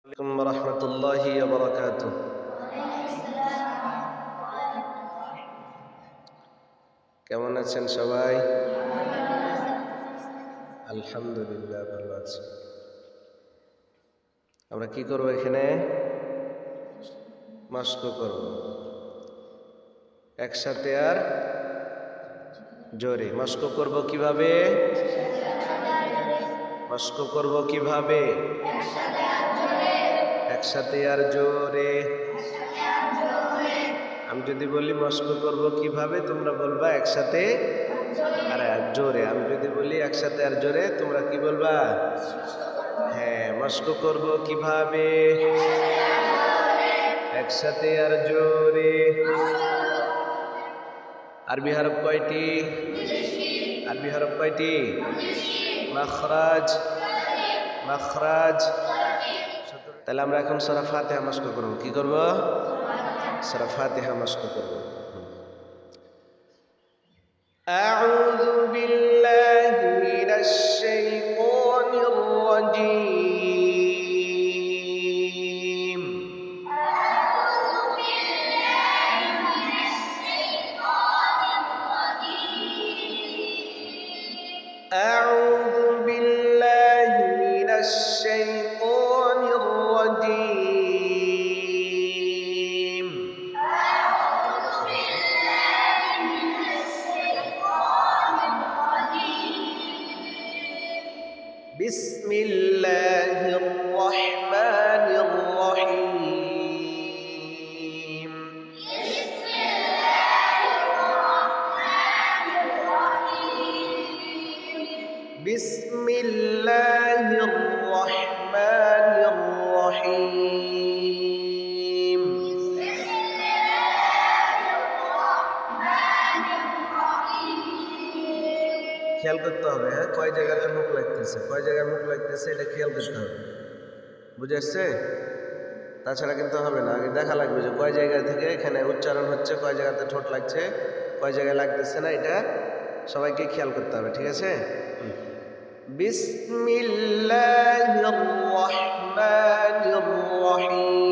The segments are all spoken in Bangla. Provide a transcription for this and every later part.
عليكم ورحمة الله وبركاته. কেমন আছেন সবাই? আলহামদুলিল্লাহ ভালো আছি। আমরা কি করব এখানে? মস্ক করব একসাথে আর জোরে। মস্ক করব কিভাবে? মস্ক করব কিভাবে? একসাথে আর জোরে। আমি যদি বলি মস্ক করব কিভাবে, তোমরা বলবা একসাথে আর জোরে। আমি যদি বলি একসাথে আর জোরে, তোমরা কি বলবা? হ্যাঁ, মস্ক করব কিভাবে? একসাথে আর জোরে। আরবি হরফ কয়টি? আরবি হরফ কয়টি? মাখরাজ। মাখরাজ। তাহলে আমরা এখন সূরা ফাতিহা মস্ক করব। কি করব? সূরা ফাতিহা মস্ক করব। আউযু বিল্লাহি মিনাশ শাইতানির রাজীম। আউযু বিল্লাহি মিনাশ শাইতানির রাজীম। আউযু বিল্লাহি মিনাশ শাইতানির রাজীম। بسم الله الرحمن الرحيم. بسم الله الرحمن الرحيم. بسم الله الرحمن الرحيم. بسم الله الرحمن الرحيم. খেয়াল করতে হবে, হ্যাঁ, কয় জায়গাতে মুখ লাগতেছে, কয় জায়গায় মুখ লাগতেছে এটা খেয়াল করতে হবে। বুঝে আসছে? তাছাড়া কিন্তু হবে না, আগে দেখা লাগবে যে কয় জায়গা থেকে এখানে উচ্চারণ হচ্ছে, কয় জায়গাতে ঠোঁট লাগছে, কয় জায়গায় লাগতেছে না, এটা সবাইকে খেয়াল করতে হবে। ঠিক আছে? বিসমিল্লাহির রহমানির রহিম।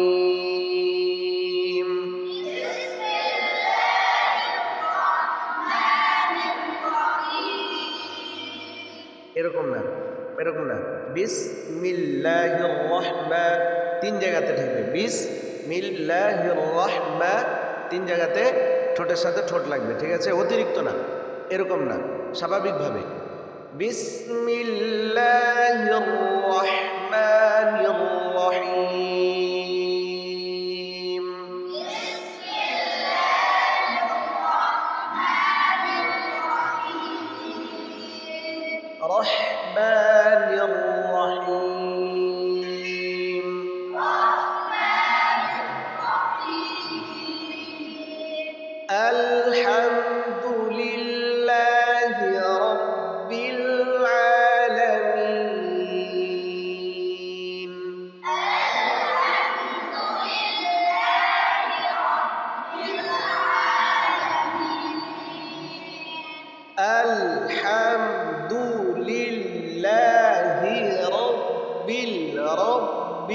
এরকম না, এরকম না। বিসমিল্লাহির রহমান, তিন জায়গাতে থাকবে। বিসমিল্লাহির রহমান, তিন জায়গাতে ঠোঁটের সাথে ঠোঁট লাগবে। ঠিক আছে? অতিরিক্ত না, এরকম না, স্বাভাবিকভাবে। বিসমিল্লাহির রহমানির রহিম। الرحمن الرحيم. الحمد لله رب العالمين. الحمد لله رب العالمين. الحمد لله رب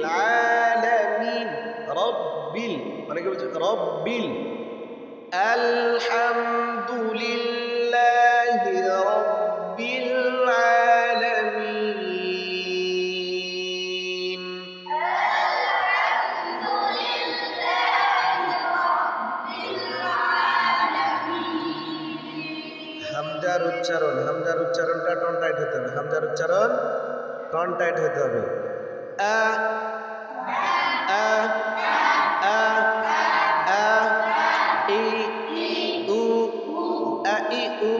العالمين. রব্বিল, অনেকে বলছে রব্বিল। আলহামদুলিল্লাহি রব্বিল আলামিন। আলহামদুলিল্লাহি রব্বিল আলামিন। হামজার উচ্চারণ, হামজার উচ্চারণটা টন টাইট হতে হবে। হামজার উচ্চারণ টন টাইট হতে হবে। আ আ আ আ ই উ আ ই উ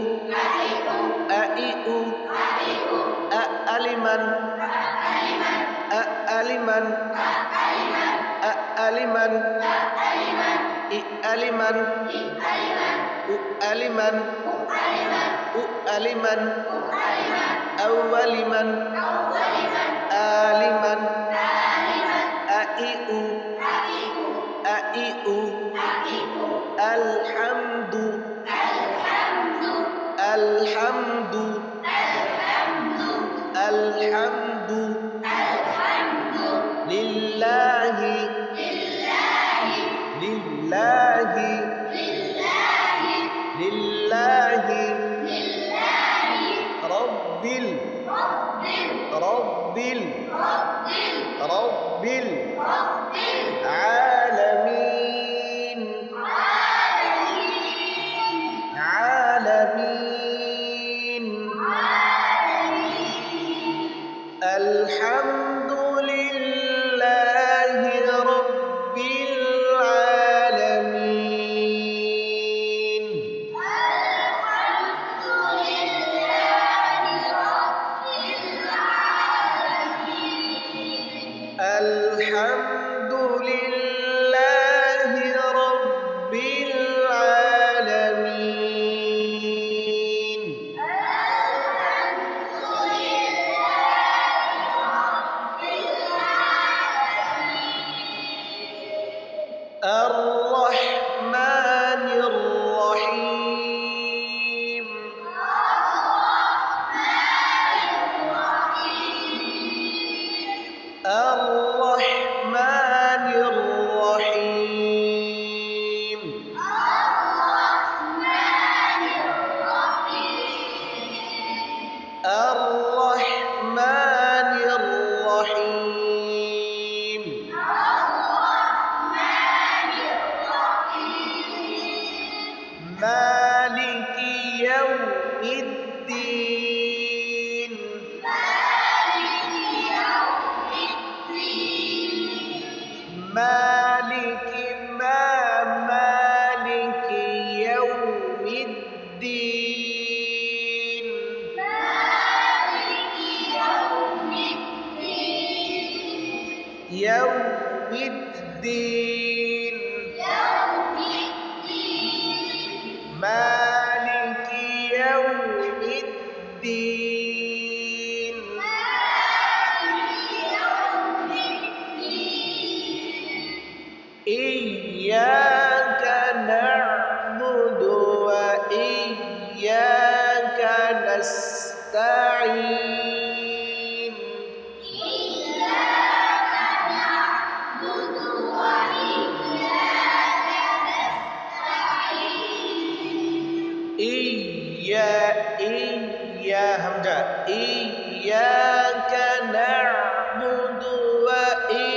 আ ই উ আ আলিমান আ আলিমান আ আলিমান ই আলিমান উ আলিমান উ আলিমান আউয়ালিমান আলিমান আ ই উ আ ই উ আলহামদু আলহামদু আলহামদু العالمين عالمين الحمد لله رب العالمين الحمد لله رب العالمين الرحمن الرحيم الرحمن الرحيم الرحمن الرحيم مالك يوم الدين مالك مالك يوم الدين يوم الدين مالك يوم الدين إياك نعبد وإياك نستعين إياك نعبد وإياك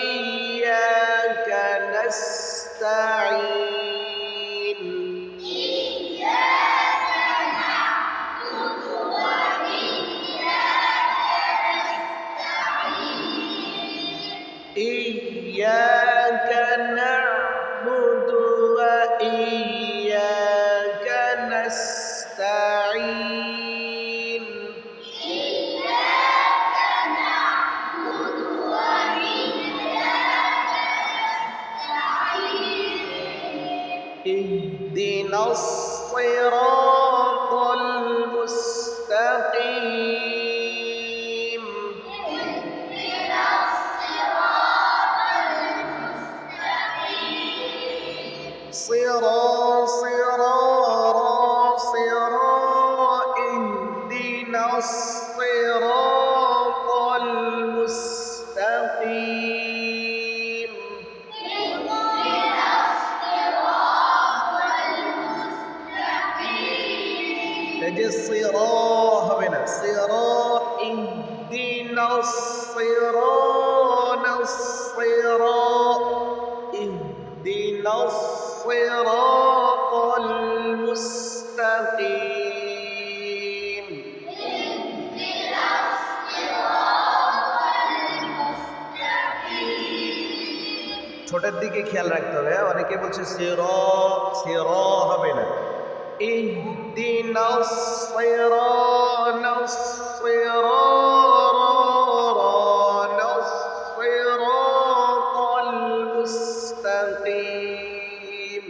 نستعين إياك نعبد وإياك نستعين اهدنا الصراط المستقيم اهدنا الصراط المستقيم تجي الصراط بنا صراط اهدنا الصراط اهدنا الصراط المستقيم ছোটের দিকে খেয়াল রাখতে হবে অনেকে বলছে সির হবে না اهدنا الصراط المستقيم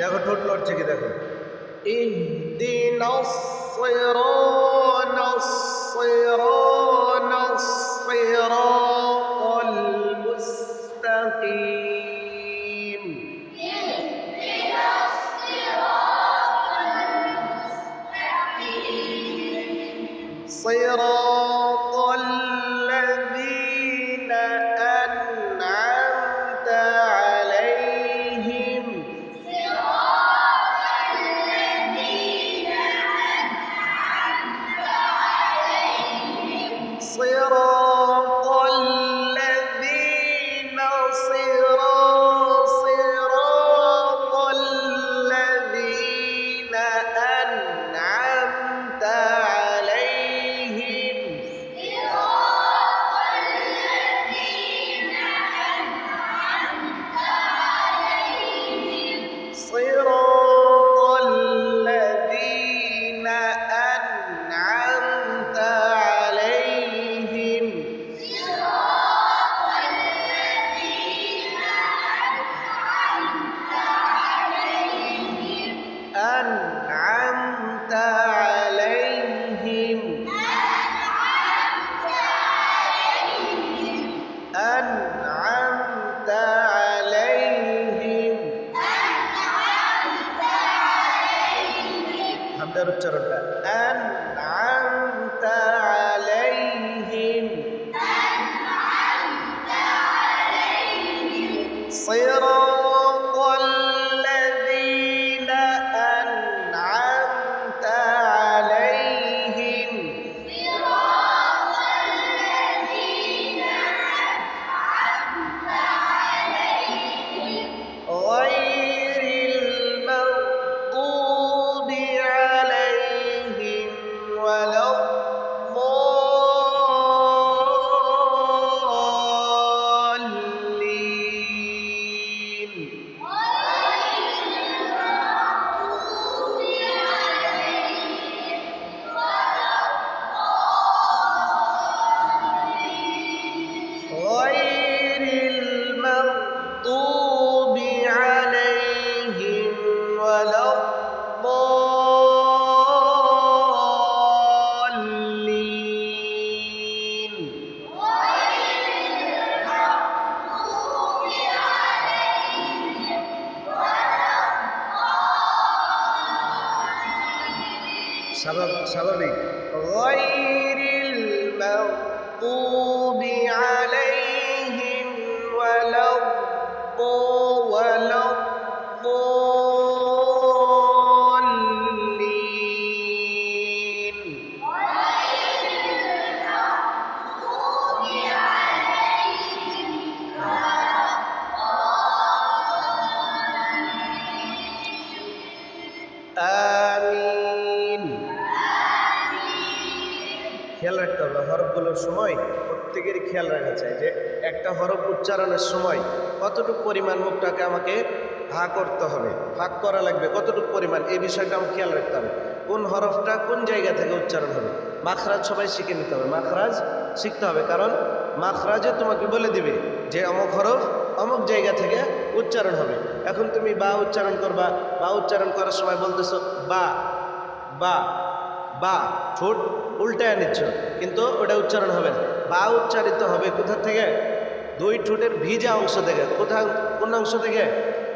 দেখো ঠোঁট লড়ছে কি দেখো اهدنا الصراط المستقيم صراط الذين أنعمت عليهم صراط الذين صراط الذين أنعمت عليهم صراط الذين أنعمت عليهم أنعمت عليهم أنعمت عليهم হামদার উচ্চারণটা أنعمت عليهم صراط الذين أنعمت عليهم غير المغضوب عليهم ولا الضالين غير المغضوب عليهم ولا الضالين স্বাভাবিক غير المغضوب عليهم ولا الضالين আমিন খেয়াল রাখতে হবে হরফগুলোর সময় প্রত্যেকেরই খেয়াল রাখা চাই যে একটা হরফ উচ্চারণের সময় কতটুকু পরিমাণ মুখটাকে আমাকে ভাগ করতে হবে, ভাগ করা লাগবে কতটুকু পরিমাণ, এই বিষয়টা আমাকে খেয়াল রাখতে হবে। কোন হরফটা কোন জায়গা থেকে উচ্চারণ হবে, মাখরাজ সবাই শিখে নিতে হবে, মাখরাজ শিখতে হবে, কারণ মাখরাজে তোমাকে বলে দিবে যে অমুক হরফ অমুক জায়গা থেকে উচ্চারণ হবে। এখন তুমি বা উচ্চারণ করবা, বা উচ্চারণ করার সময় বলতেছো বা বা বা, ঠোঁট উল্টায় নিচ্ছ, কিন্তু ওটা উচ্চারণ হবে না। বা উচ্চারিত হবে কোথা থেকে? দুই ঠোঁটের ভিজা অংশ থেকে। কোথাও কোন অংশ থেকে?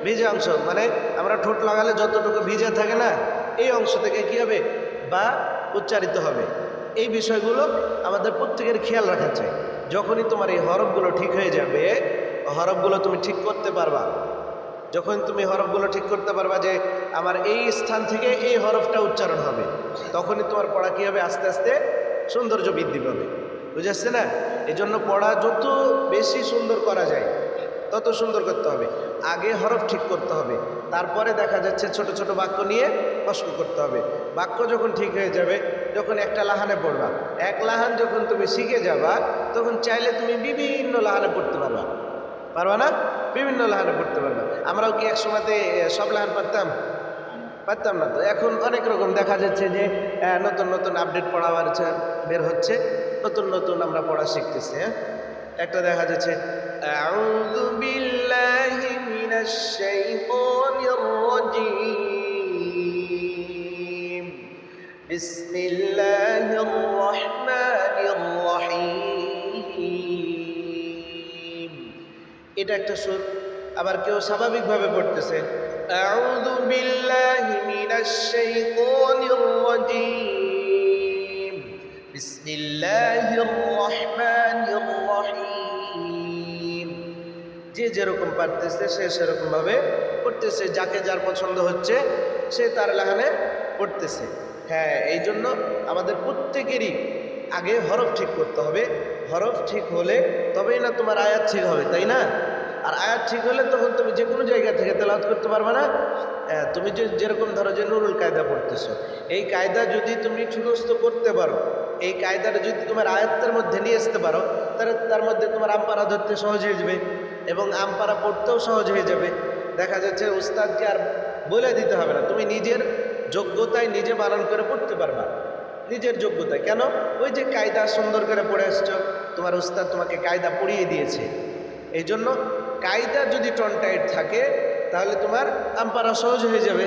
ভিজা অংশ, মানে আমরা ঠোঁট লাগালে যতটুকু ভিজা থাকে না, এই অংশ থেকে কি হবে? বা উচ্চারিত হবে। এই বিষয়গুলো আমাদের প্রত্যেকের খেয়াল রাখা চাই। যখনই তোমার এই হরফগুলো ঠিক হয়ে যাবে, হরফগুলো তুমি ঠিক করতে পারবা, যখন তুমি হরফগুলো ঠিক করতে পারবা যে আমার এই স্থান থেকে এই হরফটা উচ্চারণ হবে, তখনই তোমার পড়া কী হবে? আস্তে আস্তে সৌন্দর্য বৃদ্ধি পাবে। বুঝে আসছে না? এই জন্য পড়া যত বেশি সুন্দর করা যায় তত সুন্দর করতে হবে। আগে হরফ ঠিক করতে হবে, তারপরে দেখা যাচ্ছে ছোট ছোট বাক্য নিয়ে কষ্ট করতে হবে। বাক্য যখন ঠিক হয়ে যাবে, যখন একটা লাহানে পড়বা, এক লাহান যখন তুমি শিখে যাবা, তখন চাইলে তুমি বিভিন্ন লাহানে পড়তে পারবা। পারবা না? বিভিন্ন লাহানে পড়তে পারবা। আমরাও কি এক সময়তে সব লাহান পারতাম না। তো এখন অনেক রকম দেখা যাচ্ছে যে নতুন নতুন আপডেট পড়া বের হচ্ছে, নতুন নতুন আমরা পড়া শিখতেছি। একটা দেখা যাচ্ছে আউযু বিল্লাহি মিনাশ শাইতানির রাজীম বিসমিল্লাহির রহমানির রহিম। এটা একটা সুর। আবার কেউ স্বাভাবিকভাবে পড়তেছে আউযু বিল্লাহি মিনাশ শাইতানির রাজীম বিসমিল্লাহির রহমানির রহিম। যে যেরকম পারতেছে সে সেরকমভাবে পড়তেছে, যাকে যার পছন্দ হচ্ছে সে তার লাহানে পড়তেছে। হ্যাঁ, এই জন্য আমাদের প্রত্যেকেরই আগে হরফ ঠিক করতে হবে। হরফ ঠিক হলে তবেই না তোমার আয়াত ঠিক হবে, তাই না? আর আয়াত ঠিক হলে তখন তুমি যে কোনো জায়গা থেকে তেলাওয়াত করতে পারবে না। তুমি যেরকম ধরো যে নুরুল কায়দা পড়তেছো, এই কায়দা যদি তুমি মুখস্থ করতে পারো, এই কায়দাটা যদি তোমার আয়াত্তের মধ্যে নিয়ে আসতে পারো, তাহলে তার মধ্যে তোমার আমপারা ধরতে সহজ হয়ে যাবে এবং আমপারা পড়তেও সহজ হয়ে যাবে। দেখা যাচ্ছে উস্তাদকে আর বলে দিতে হবে না, তুমি নিজের যোগ্যতায় নিজে বানান করে পড়তে পারবা, নিজের যোগ্যতায়। কেন? ওই যে কায়দা সুন্দর করে পড়ে আসছো, তোমার উস্তাদ তোমাকে কায়দা পড়িয়ে দিয়েছে। এই জন্য কায়দা যদি টনটাইট থাকে তাহলে তোমার আমপারা সহজ হয়ে যাবে।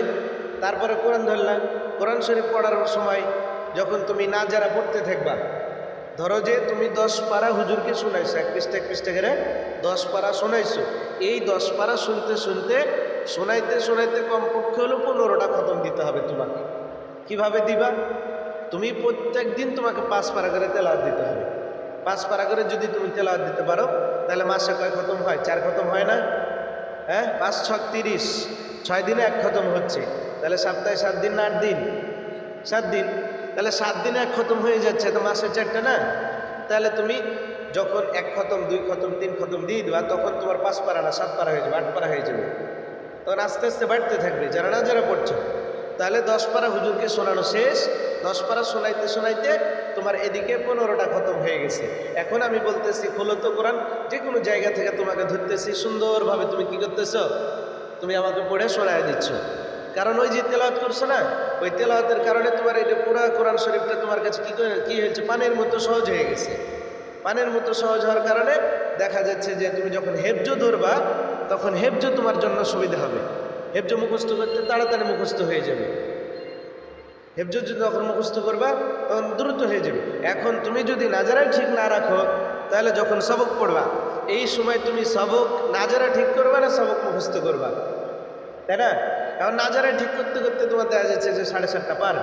তারপরে কোরআন ধরলাম, কোরআন শরীফ পড়ার সময় যখন তুমি না যারা পড়তে থাকবা, ধরো যে তুমি 10 পারা হুজুরকে শোনাইছো, এক পৃষ্ঠা করে 10 পারা শোনাইছো। এই 10 পারা শুনতে শুনতে শোনাইতে কমপক্ষে হলো 15টা খতম দিতে হবে তোমাকে। কিভাবে দিবা? তুমি প্রত্যেক দিন তোমাকে 5 পারা করে তেলাওয়াত দিতে হবে। 5 পারা করে যদি তুমি তেলাওয়াত দিতে পারো তাহলে মাসে কয় খতম হয়? 4 খতম হয় না? হ্যাঁ, 5 × 6 = 30, 6 দিনে 1 খতম হচ্ছে। তাহলে সপ্তাহে 7 দিন না 8 দিন? 7 দিন। তাহলে 7 দিনে 1 খতম হয়ে যাচ্ছে, তো মাসে 4টা না? তাহলে তুমি যখন 1 খতম 2 খতম 3 খতম দিয়ে দেবা, তখন তোমার 5 পারা না 7 পারা হয়ে যাবে, 8 পারা হয়ে যাবে। তখন আস্তে আস্তে বাড়তে থাকবে যারা না যারা পড়ছো। তাহলে 10 পারা হুজুরকে শোনানো শেষ, 10 পারা শোনাইতে তোমার এদিকে 15টা খতম হয়ে গেছে। এখন আমি বলতেছি খোলো তো কোরআন, যে কোনো জায়গা থেকে তোমাকে ধরতেছি, সুন্দরভাবে তুমি কি করতেছ? তুমি আমাকে পড়ে শোনায় দিচ্ছ। কারণ ওই যে তেলাওয়াত করছো না, ওই তেলাওয়াতের কারণে তোমার এই যে পুরা কোরআন শরীফটা তোমার কাছে কি হয়েছে? পানির মতো সহজ হয়ে গেছে। পানির মতো সহজ হওয়ার কারণে দেখা যাচ্ছে যে তুমি যখন হেফজ ধরবা তখন হেফজ তোমার জন্য সুবিধা হবে। হেফজ মুখস্থ করতে তাড়াতাড়ি মুখস্থ হয়ে যাবে। হেফজ যখন মুখস্থ করবা তখন দ্রুত হয়ে যাবে। এখন তুমি যদি নাজারা ঠিক না রাখো, তাহলে যখন সবক পড়বা এই সময় তুমি সবক নাজারা ঠিক করবা না সবক মুখস্থ করবা, তাই না? এখন নাজারা ঠিক করতে করতে তোমার দেখা যাচ্ছে যে 7:30টা পার।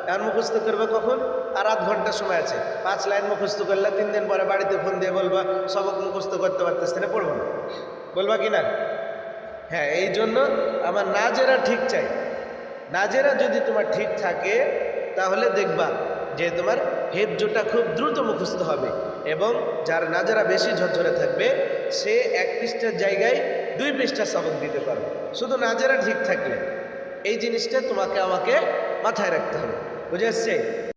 এখন মুখস্থ করবে কখন? আর আধ ঘন্টা সময় আছে। 5 লাইন মুখস্থ করলে 3 দিন পরে বাড়িতে ফোন দিয়ে বলবা সবক মুখস্থ করতে পারতেছে না, পড়বো না, বলবা কি না? হ্যাঁ, এই জন্য আমার নাজেরা ঠিক চাই। নাজেরা যদি তোমার ঠিক থাকে তাহলে দেখবা যে তোমার হেফজটা খুব দ্রুত মুখস্থ হবে, এবং যার নাজেরা বেশি ঝরঝরে থাকবে সে 1 পৃষ্ঠার জায়গায় 2 পৃষ্ঠা সবক দিতে পারবে, শুধু নাজেরা ঠিক থাকলে। এই জিনিসটা তোমাকে আমাকে মাথায় রাখতে হবে, বুঝে আসছে?